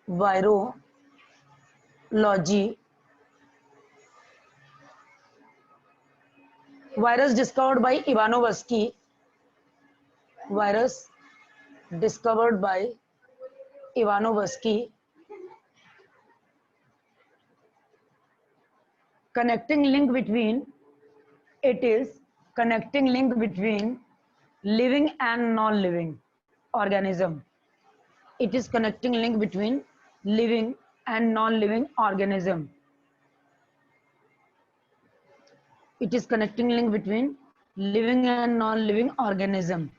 Virology virus discovered by Ivanovsky, virus discovered by Ivanovsky, connecting link between, it is connecting link between living and non-living organism. It is connecting link between living and non-living organism. It is connecting link between living and non-living organism.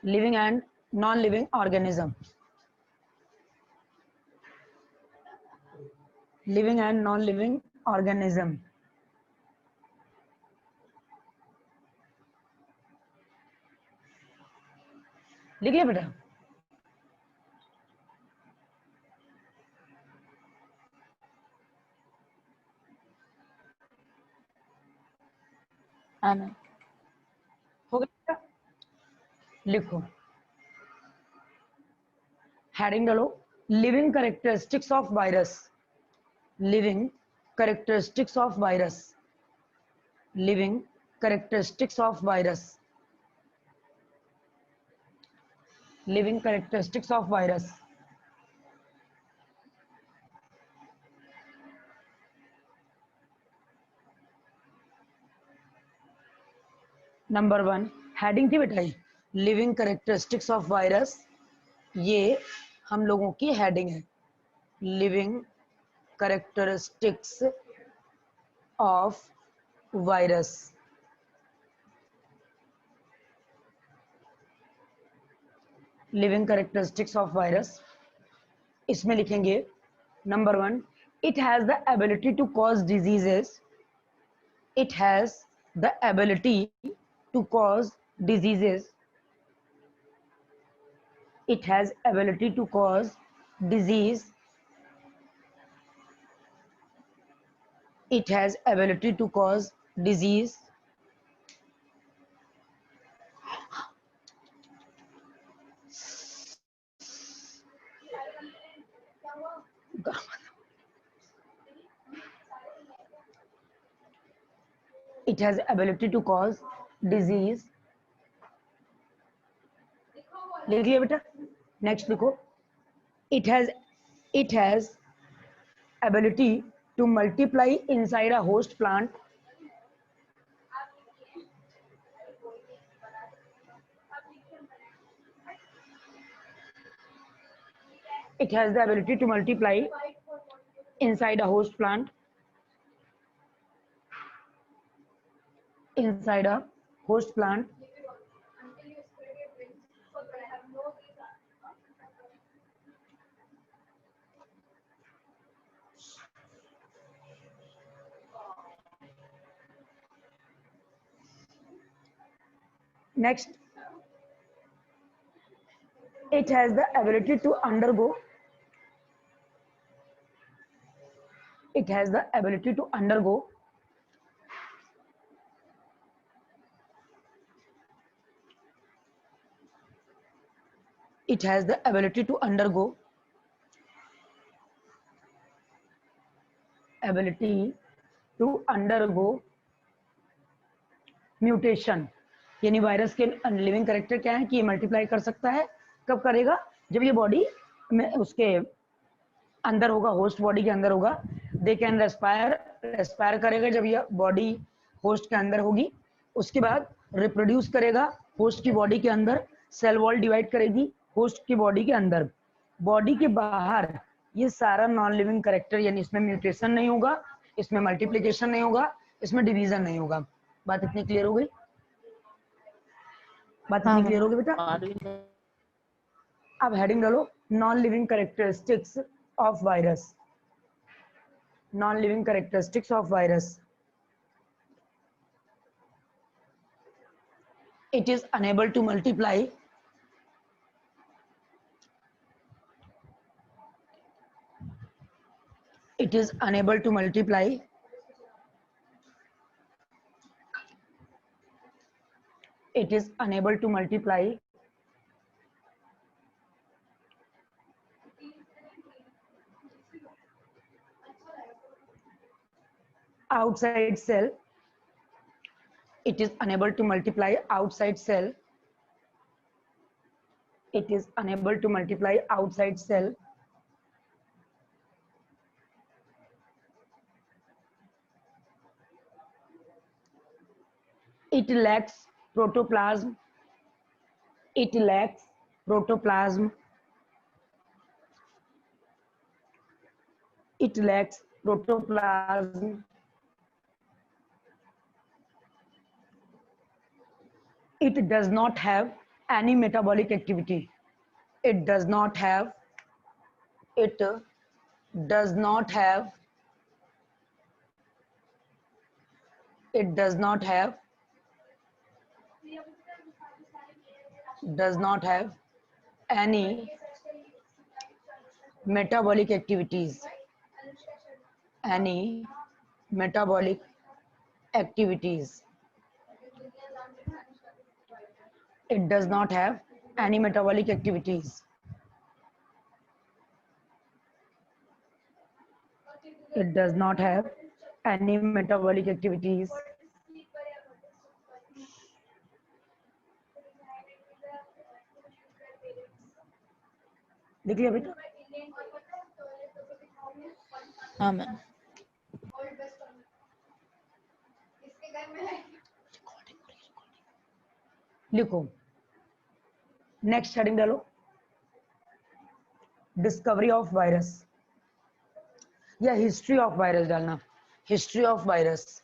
Living and non-living organism. Living and non-living organism. लिखिए बेटा. हो गया. लिखो. Heading डालो. Living characteristics of virus. Living characteristics of virus. Living characteristics of virus. Living characteristics of virus. Number 1 heading थी बेटा, living characteristics of virus. ये हम लोगों की हेडिंग है. Living characteristics of virus. Living characteristics of virus. इसमें लिखेंगे number 1, it has the ability to cause diseases. It has the ability to cause diseases. It has ability to cause disease. It has ability to cause disease. It has ability to cause disease. लिख लिया बेटा. Next लिखो. It has ability to multiply inside a host plant. It has the ability to multiply inside a host plant. Inside a host plant. Next, it has the ability to undergo. It has the ability to undergo. It has the ability to undergo. Ability to undergo mutation. यानी virus के living character क्या है कि ये multiply कर सकता है. कब करेगा? जब ये बॉडी में उसके अंदर होगा, होस्ट बॉडी के अंदर होगा. दे कैन रेस्पायर करेगा जब ये बॉडी होस्ट के अंदर होगी. उसके बाद रिप्रोड्यूस करेगा होस्ट की बॉडी के अंदर. सेल वॉल डिवाइड करेगी होस्ट की बॉडी के अंदर. बॉडी के बाहर ये सारा नॉन लिविंग कैरेक्टर, यानी इसमें म्यूटेशन नहीं होगा, इसमें मल्टीप्लिकेशन नहीं होगा, इसमें डिवीजन नहीं होगा. बात इतनी क्लियर हो गई? बात इतनी क्लियर हो गई बेटा? अब हेडिंग डालो non living characteristics of virus. Non living characteristics of virus. It is unable to multiply. It is unable to multiply It is unable to multiply outside cell. It is unable to multiply outside cell. It is unable to multiply outside cell. It lacks protoplasm. It lacks protoplasm. It lacks protoplasm. It does not have any metabolic activity. It does not have. It does not have. It does not have. Does not have any metabolic activities. Any metabolic activities. It does not have any metabolic activities. It does not have any metabolic activities. लिख लिया बेटा? हाँ ma'am. लिखो, next heading डालो, discovery of virus या history of virus डालना, history of virus,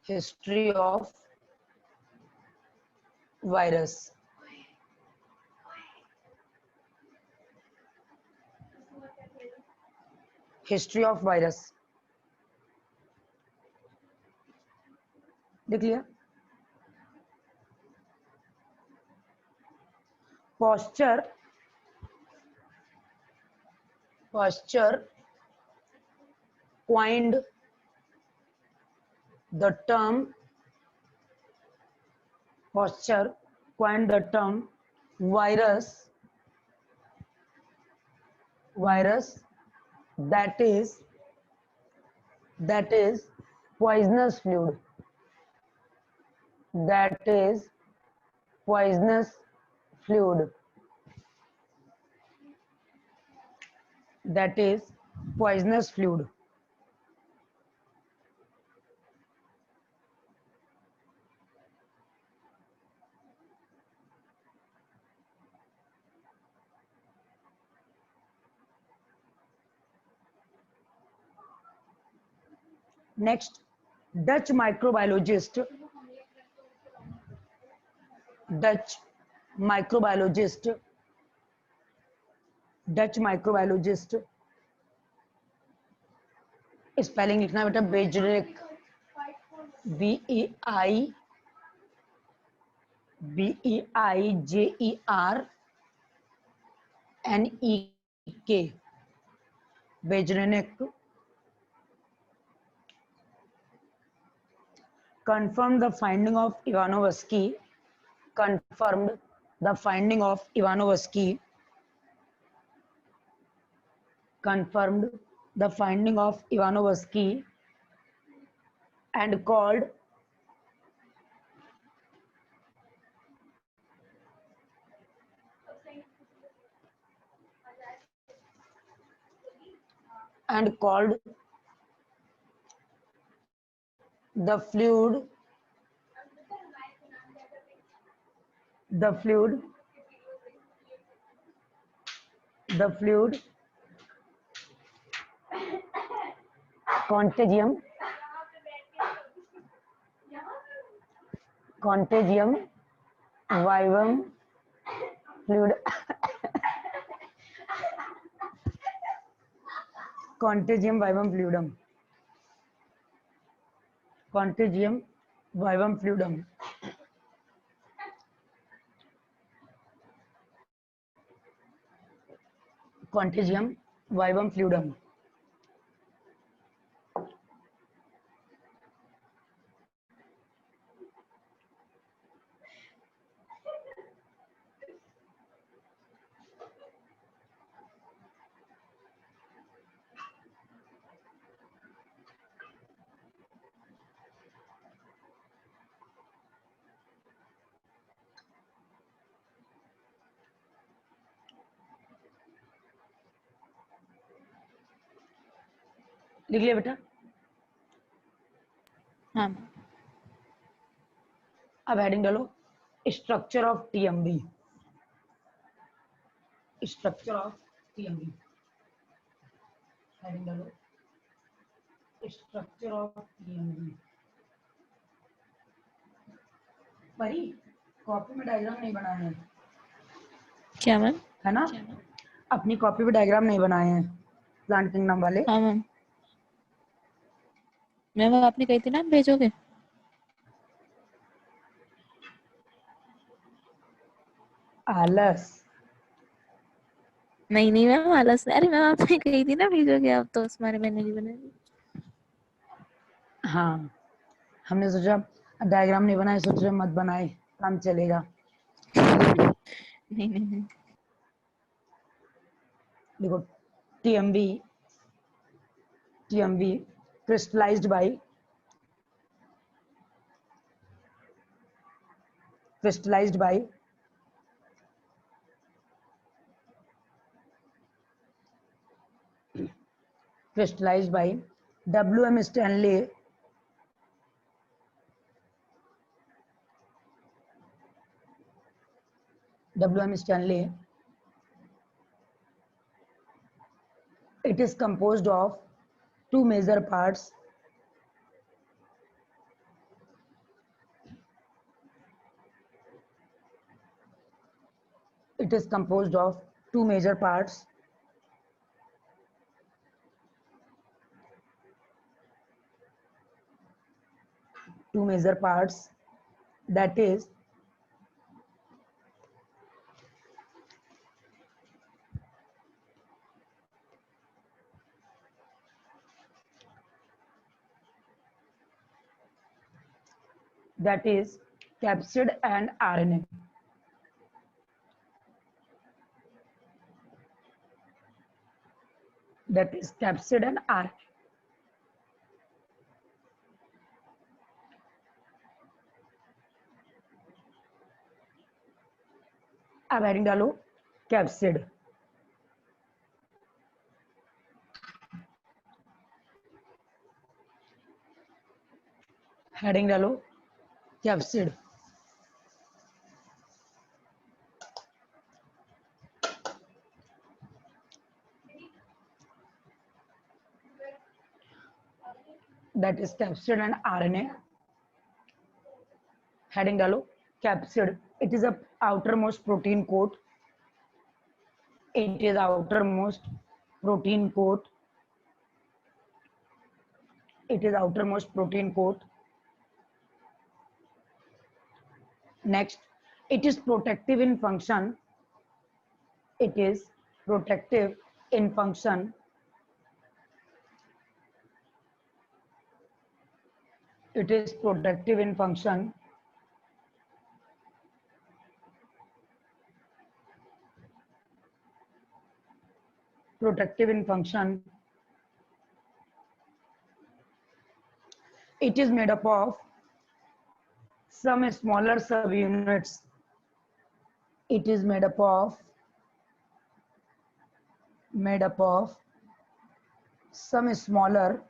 history of virus, history of virus. देख लिया? posture coined the term virus that is poisonous fluid, that is poisonous fluid, that is poisonous fluid. Next, Dutch microbiologist spelling लिखना बेटा, बेजरेक, BEIJERNEK, बेजरेनेक confirmed the finding of Ivanovsky, confirmed the finding of Ivanovsky, confirmed the finding of Ivanovsky and called the fluid contagium vivum fluid contagium vivum fluidum, contagium vivum fluidum, contagium vivum fluidum. लिख लिया बेटा? हाँ। अब heading डालो structure of TMV. Structure of TMV, heading डालो structure of TMV. परी copy में diagram नहीं बनाए हैं क्या मैम? है ना? अपनी कॉपी पे डायग्राम नहीं बनाए हैं प्लांट किंगडम वाले? हाँ मैम। मैम आपने कही थी ना आप भेजोगे। आलस। नहीं नहीं मैम आलस, अरे मैम आपने कही थी ना भेजोगे आप, तो उस बारे में नहीं बनाई। हाँ, हमने सोचा डायग्राम नहीं बनाए, सोच रहे मत बनाए, काम चलेगा। नहीं नहीं नहीं। देखो TMV, TMV crystallized by crystallized by crystallized by W.M. Stanley, W.M. Stanley. It is composed of two major parts. It is composed of two major parts. Two major parts, that is capsid and RNA. That is capsid and RNA. अब heading डालो capsid. Heading डालो capsid. That is capsid and RNA. Heading डालो capsid. It is a outermost protein coat. It is outermost protein coat. It is outermost protein coat. Next, it is protective in function. It is protective in function. It is protective in function. Protective in function. It is made up of some smaller subunits. It is made up of some smaller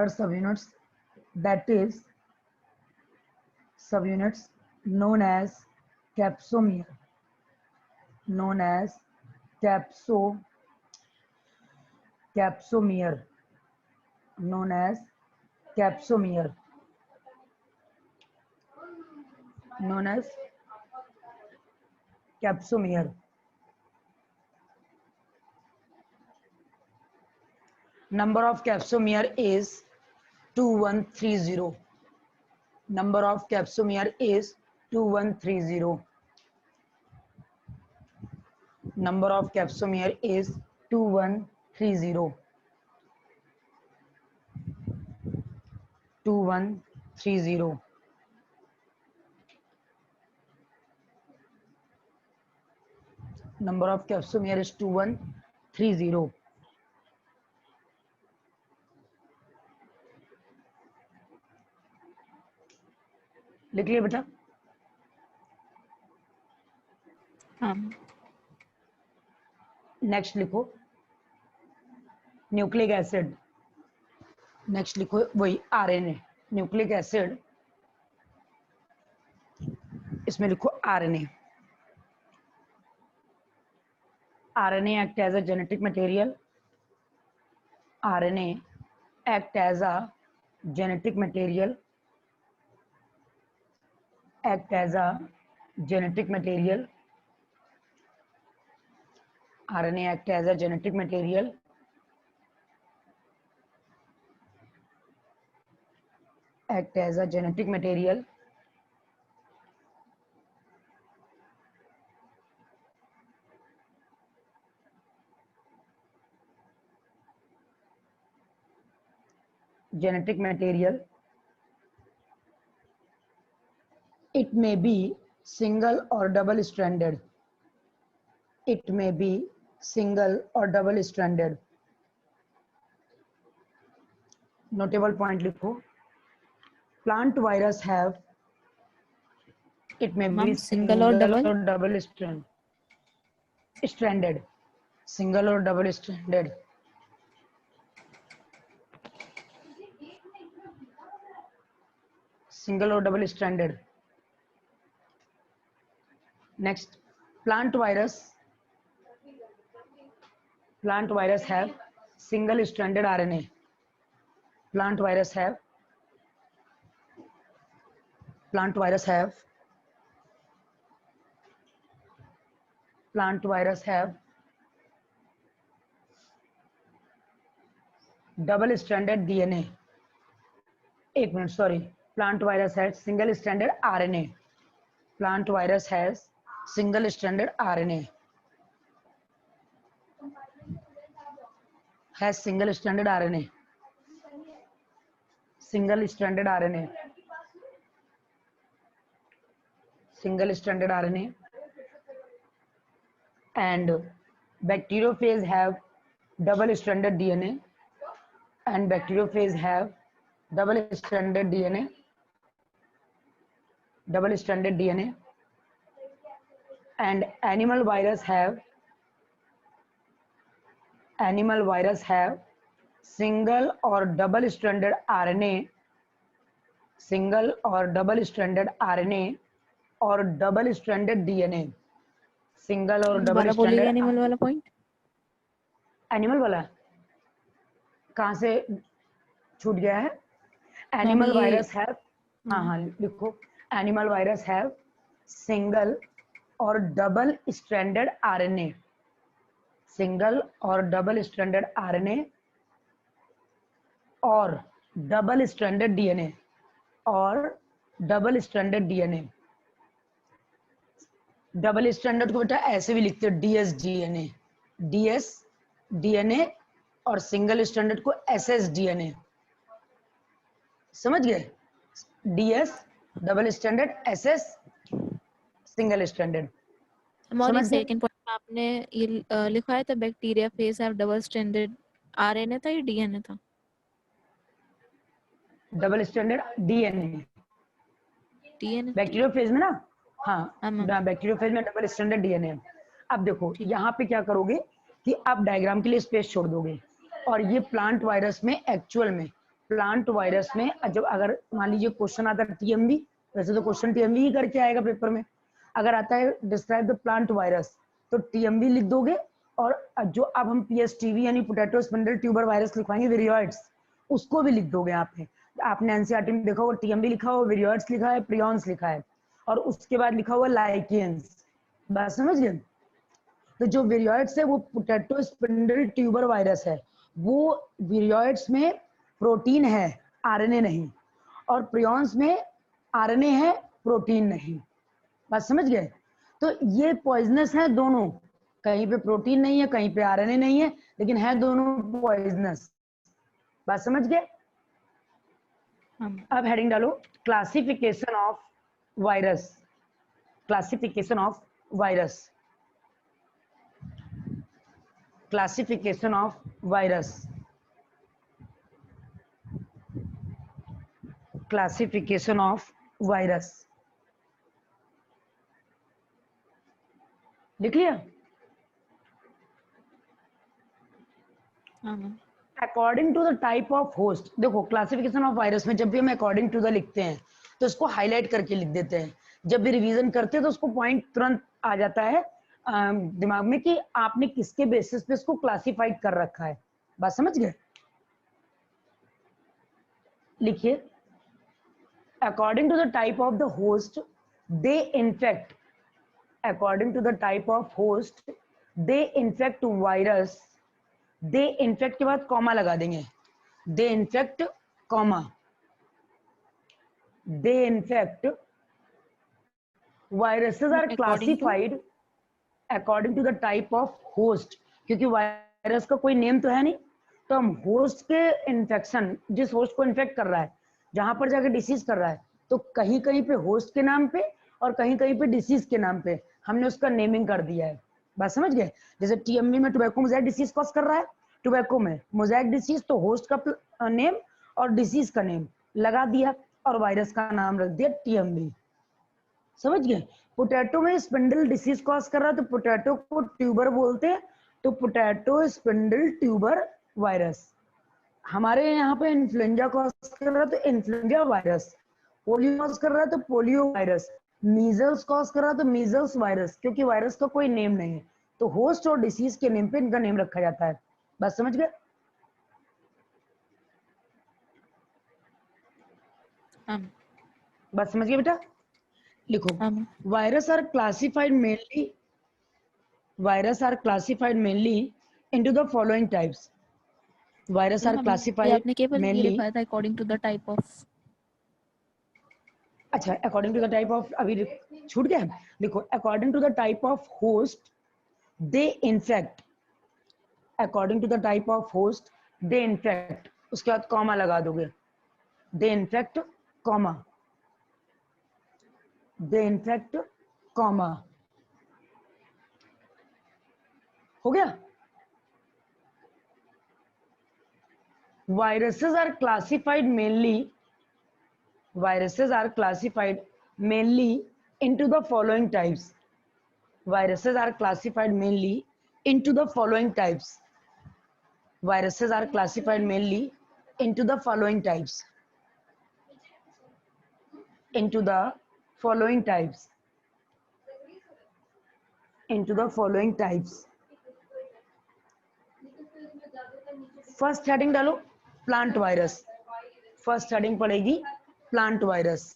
subunits, that is subunits known as capsomere, known as capsomere, known as capsomere, known as capsomere. Number of capsomere is 2130. Number of capsomere is 2130. Number of capsomere is 2130. 2130. Number of capsomere is 2130. लिख लिया बेटा? हाँ next लिखो nucleic acid, next लिखो वही RNA, nucleic acid, इसमें लिखो RNA. RNA act as a genetic material, RNA act as a genetic material, act as a genetic material, RNA act as a genetic material, act as a genetic material, genetic material. It may be single or double stranded. It may be single or double stranded. Notable point लिखो, plant virus have, it may ma'am be single और single double. or double stranded, single or double stranded. Single or double stranded. Next, plant virus have single stranded RNA. Plant virus have double stranded DNA. एक minute, sorry, plant virus has single stranded RNA, plant virus has single stranded RNA, has single stranded RNA, single stranded RNA, single stranded RNA, and bacteriophage have double stranded DNA, and bacteriophage have double stranded DNA, and animal virus have single or double stranded RNA, single or double stranded RNA और double stranded DNA, single और double दोबारा बोलिएगा stranded. Animal वाला point. Animal वाला कहाँ से छूट गया है? मैम एनिमल ये वायरस हैव, हाँ लिखो, एनिमल वायरस हैव सिंगल और डबल स्ट्रैंडेड आरएनए, सिंगल और डबल स्ट्रैंडेड आरएनए और डबल स्ट्रैंडेड डीएनए, और double stranded DNA. Double standard को बेटा ऐसे भी लिखते हैं डीएस डीएनए, डीएस डीएनए, और सिंगल स्टैंडर्ड को एसएस डीएनए, समझ गए? DS double standard, SS single standard, और समझ गए? सेकंड पॉइंट में आपने ये लिखा है था bacteria phase have double stranded RNA था या डीएनए था? Double standard DNA, DNA. Bacteriophage में ना, हाँ मैम बैक्टीरियोफेज में डबल स्टैंडर्ड डीएनए। अब देखो यहाँ पे क्या करोगे कि आप डायग्राम के लिए स्पेस छोड़ दोगे, और ये प्लांट वायरस में, एक्चुअल में प्लांट वायरस में जब अगर मान लीजिए क्वेश्चन आता है टीएमवी, वैसे तो क्वेश्चन टीएमवी ही करके आएगा पेपर में, अगर आता है डिस्क्राइब द प्लांट वायरस तो टीएमवी लिख दोगे, और जो अब हम पीएसटीवी यानी पोटैटो स्पिंडल ट्यूबर वायरस लिखवाएंगे विरियोइड्स, उसको भी लिख दोगे। आपने एनसीईआरटी में देखा होगा टीएमवी लिखा हुआ, विरियोइड्स लिखा है, प्रियॉन्स लिखा है, और उसके बाद लिखा हुआ लाइकेंस। बात समझ गए? तो जो विरियोइड्स है वो पोटैटो स्पिंडल ट्यूबर वायरस है, वो विरियोइड्स में प्रोटीन है, आरएनए नहीं, और प्रियॉन्स में आरएनए है, प्रोटीन नहीं। बात समझ गए? तो ये पॉइजनस है दोनों, कहीं पे प्रोटीन नहीं है, कहीं पे आरएनए नहीं है, लेकिन है दोनों पॉइजनस। बात समझ गए? अब हेडिंग डालो classification of virus, classification of virus, classification of virus, classification of virus. लिख लिया? हाँ ma'am. According to the type of host, देखो क्लासिफिकेशन ऑफ वायरस में जब भी हम अकॉर्डिंग टू द लिखते हैं तो इसको हाईलाइट करके लिख देते हैं। जब भी रिवीजन करते हैं तो उसको पॉइंट तुरंत आ जाता है दिमाग में कि आपने किसके बेसिस पे इसको क्लासिफाइड कर रखा है। बात समझ गए? लिखिए, according to the type of the host they infect, according to the type of host they infect virus, they infect के बाद कॉमा लगा देंगे, they infect comma, they infect viruses are according to classified according to the type of host, क्योंकि virus का कोई name तो है नहीं, तो हम होस्ट के इन्फेक्शन, जिस होस्ट को इन्फेक्ट कर रहा है, जहां पर जाके डिसीज कर रहा है, तो कहीं कहीं पे होस्ट के नाम पे और कहीं कहीं पे डिसीज के नाम पे हमने उसका नेमिंग कर दिया है। बात समझ गए? जैसे टीएमवी में टोबैको मोज़ेक डिसीज कॉज कर रहा है, टोबैको में मोज़ेक डिसीज, तो होस्ट का नेम और डिसीज का नेम लगा दिया और वायरस का नाम रख दिया टीएमवी। समझ गए? पोटैटो में स्पिंडल डिसीज कॉज कर रहा है तो पोटैटो को ट्यूबर बोलते हैं, तो पोटैटो स्पिंडल ट्यूबर वायरस। हमारे यहाँ पे इन्फ्लुएंजा कॉज कर रहा है तो इन्फ्लुएंजा वायरस, पोलियो कॉज कर रहा है तो पोलियो वायरस, मीजल्स कॉज कर रहा है तो मीजल्स वायरस, क्योंकि वायरस का कोई नेम नहीं है, तो होस्ट और डिसीज के नेम पे इनका नेम रखा जाता है। बस समझ गए? हाँ बस समझ गए बेटा? लिखो, ma'am. Virus are classified mainly, virus are classified mainly into the following types. Virus are ma'am ये classified आपने केवल ये mainly, लिखा था according to the type of. अच्छा according to the type of, अभी छूट गया। देखो, according to the type of host they infect, according to the type of host they infect, उसके बाद कॉमा लगा दोगे, they infect comma, they infect comma. हो गया? viruses are classified mainly, viruses are classified mainly into the following types. Viruses are classified mainly into the following types. Viruses are classified mainly into the following types. Into the following types. Into the following types. First heading डालो plant virus, first heading पड़ेगी plant virus,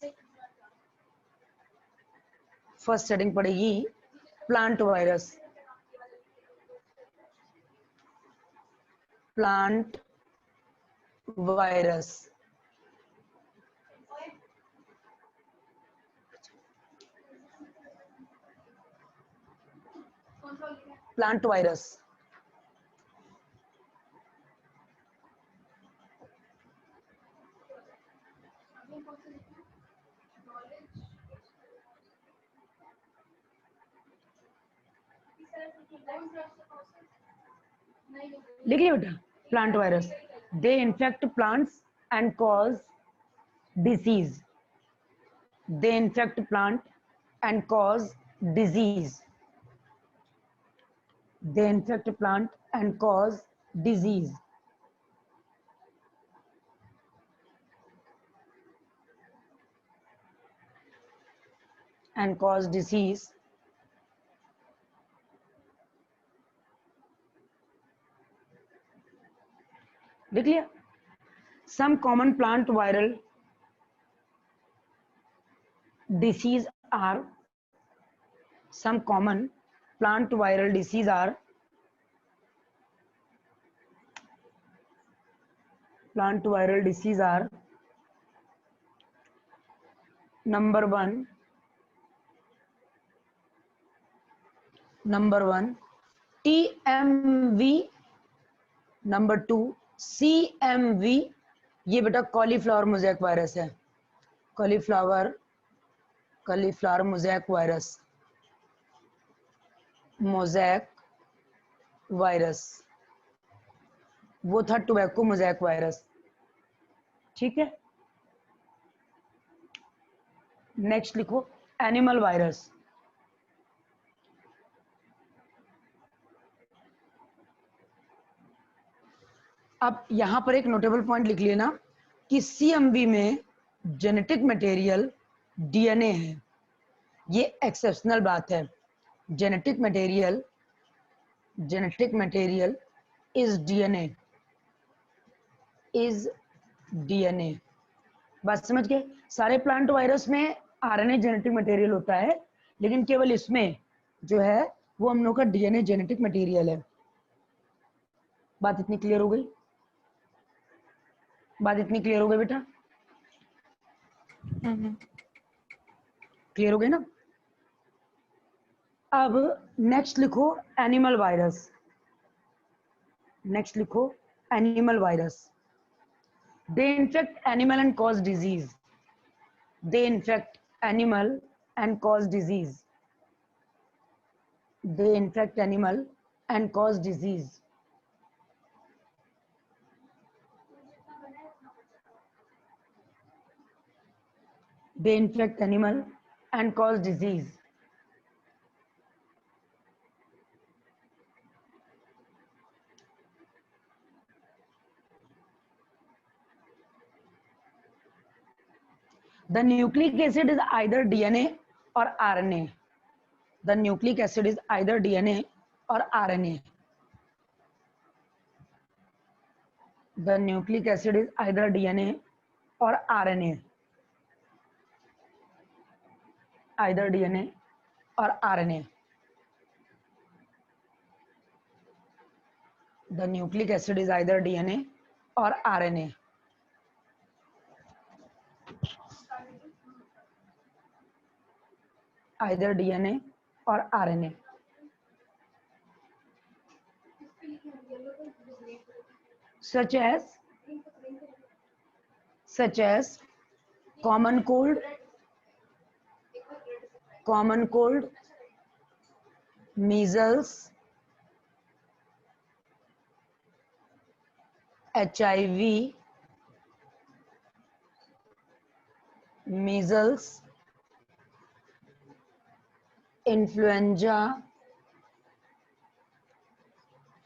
first heading पड़ेगी plant virus, plant virus. Plant virus, लिख लिया बेटा? Plant virus, they infect plants and cause disease, they infect plant and cause disease, they infect plant and cause disease. and cause disease, लिख लिया? some common plant viral disease are, some common plant viral disease are, plant viral disease are, number one TMV, number 2 CMV, ये बेटा cauliflower mosaic virus है, cauliflower mosaic virus, mosaic virus, वो था tobacco mosaic virus. ठीक है, next लिखो animal virus, अब यहाँ पर एक नोटेबल पॉइंट लिख लेना कि CMV में जेनेटिक मटेरियल DNA है, ये एक्सेप्शनल बात है। Genetic material is DNA। बात समझ गए? सारे प्लांट वायरस में RNA जेनेटिक मटेरियल होता है, लेकिन केवल इसमें जो है वो हम लोग का DNA जेनेटिक मटेरियल है। बात इतनी क्लियर हो गई? बात इतनी क्लियर हो गई बेटा? क्लियर हो गई ना? अब नेक्स्ट लिखो एनिमल वायरस। नेक्स्ट लिखो animal virus. They infect animal and cause disease. They infect animal and cause disease. They infect animal and cause disease. They infect animal and cause disease. The nucleic acid is either DNA or RNA. The nucleic acid is either DNA or RNA. The nucleic acid is either DNA or RNA. Either DNA or RNA. The nucleic acid is either DNA or RNA. Either DNA or RNA. Such as common cold, measles, HIV, measles, influenza,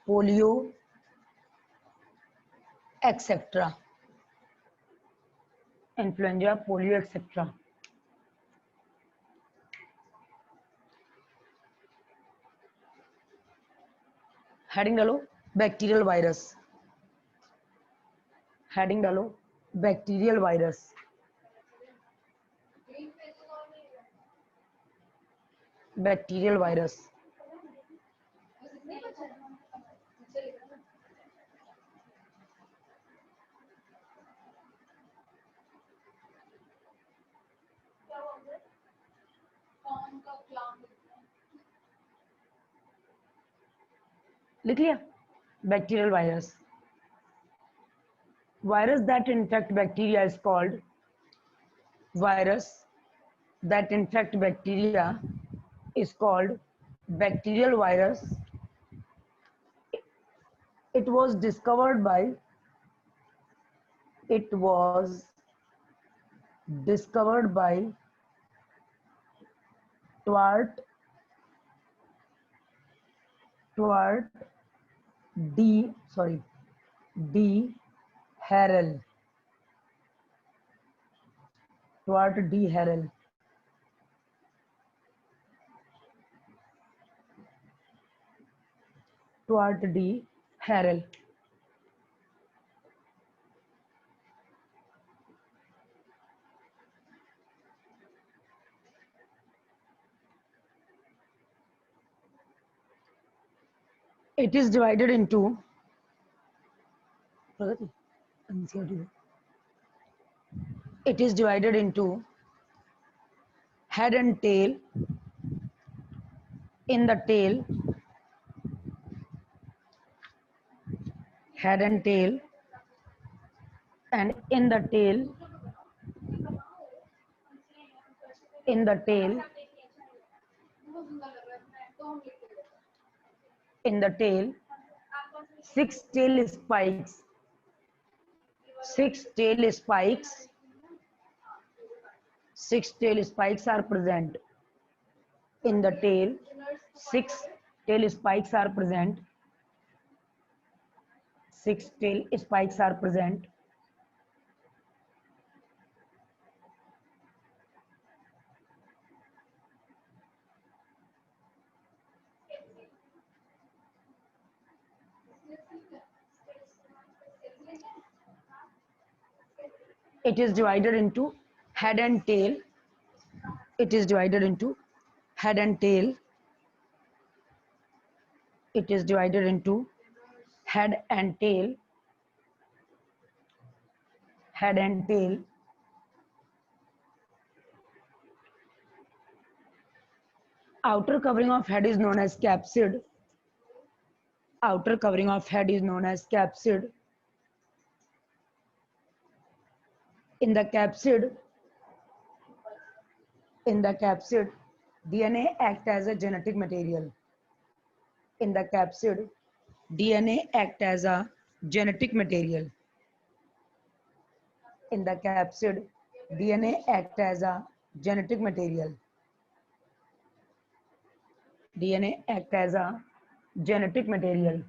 polio, etc. Influenza, polio, etc. Heading डालो bacterial virus. Heading डालो bacterial virus. Bacterial virus. लिख लिया? Bacterial virus. Virus that infect bacteria is called virus that infect bacteria is called bacterial virus. It was discovered by Stuart D. Harrell. Stuart D. Harrell. Stuart D. Harrell. It is divided into head and tail. In the tail, head and tail, and in the tail, six tail spikes. Six tail spikes are present. In the tail, six tail spikes are present. 6 tail spikes are present. It is divided into head and tail. It is divided into head and tail. It is divided into head and tail. Head and tail. Outer covering of head is known as capsid. Outer covering of head is known as capsid. In the capsid, DNA act as a genetic material. In the capsid, DNA act as a genetic material. In the capsid, DNA act as a genetic material. DNA act as a genetic material.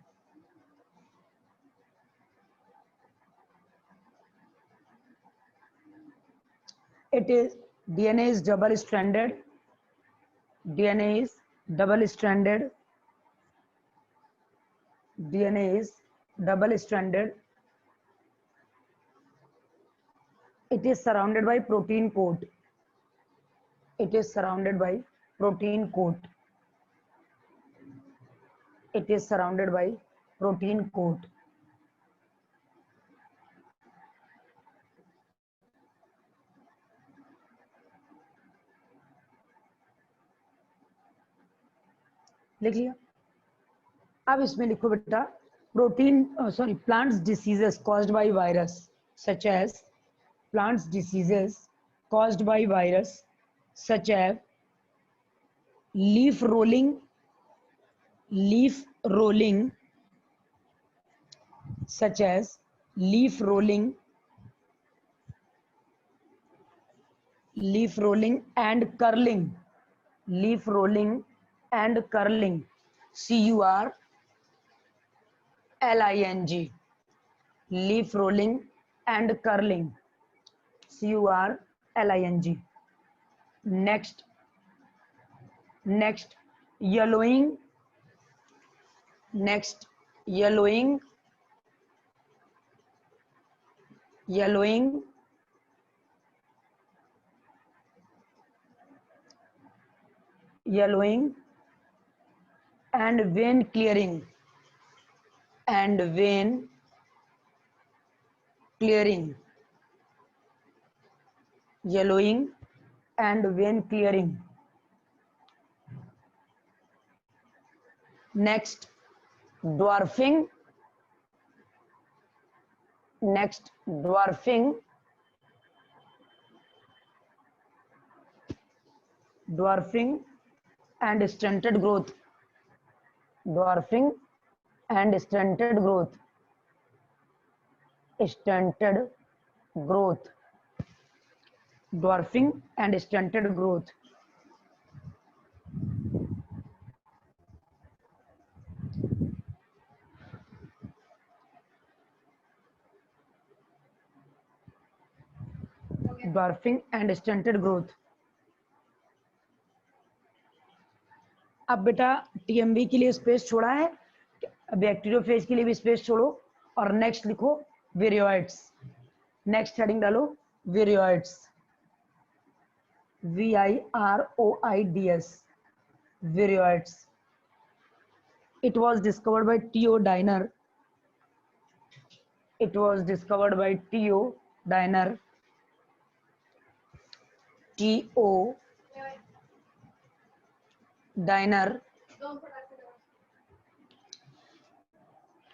It is DNA is double stranded. DNA is double stranded. DNA is double stranded. It is surrounded by protein coat. It is surrounded by protein coat. It is surrounded by protein coat. लिख लिया. अब इसमें लिखो बेटा plants diseases caused by virus such as plants diseases caused by virus such as leaf rolling such as leaf rolling and curling. Leaf rolling and curling. CURLING. Leaf rolling and curling. CURLING. Next, yellowing. Next, yellowing. Yellowing and vein clearing. Yellowing and vein clearing. Next, dwarfing. Dwarfing and stunted growth. Dwarfing and stunted growth. Dwarfing and stunted growth. Dwarfing and stunted growth. अब बेटा TMB के लिए space छोड़ा है, bacteriophage के लिए भी space छोड़ो और नेक्स्ट लिखो विरियोइड्स. नेक्स्ट हेडिंग डालो विरियोइड्स. VIROIDS. Viroids. It was discovered by T.O. Diner. T.O. Diner.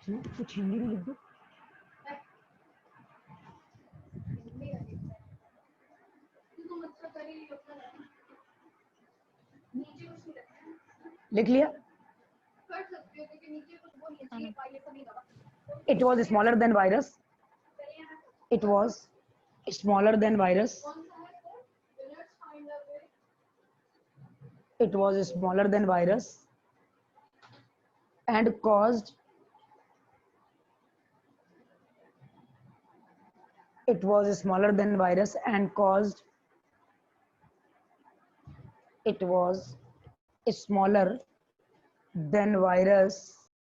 कुछ हिंदी में लिख दो. लिख लिया. It was smaller than virus. It was smaller than virus. It was smaller than virus and caused it was smaller than virus and caused, it was smaller than virus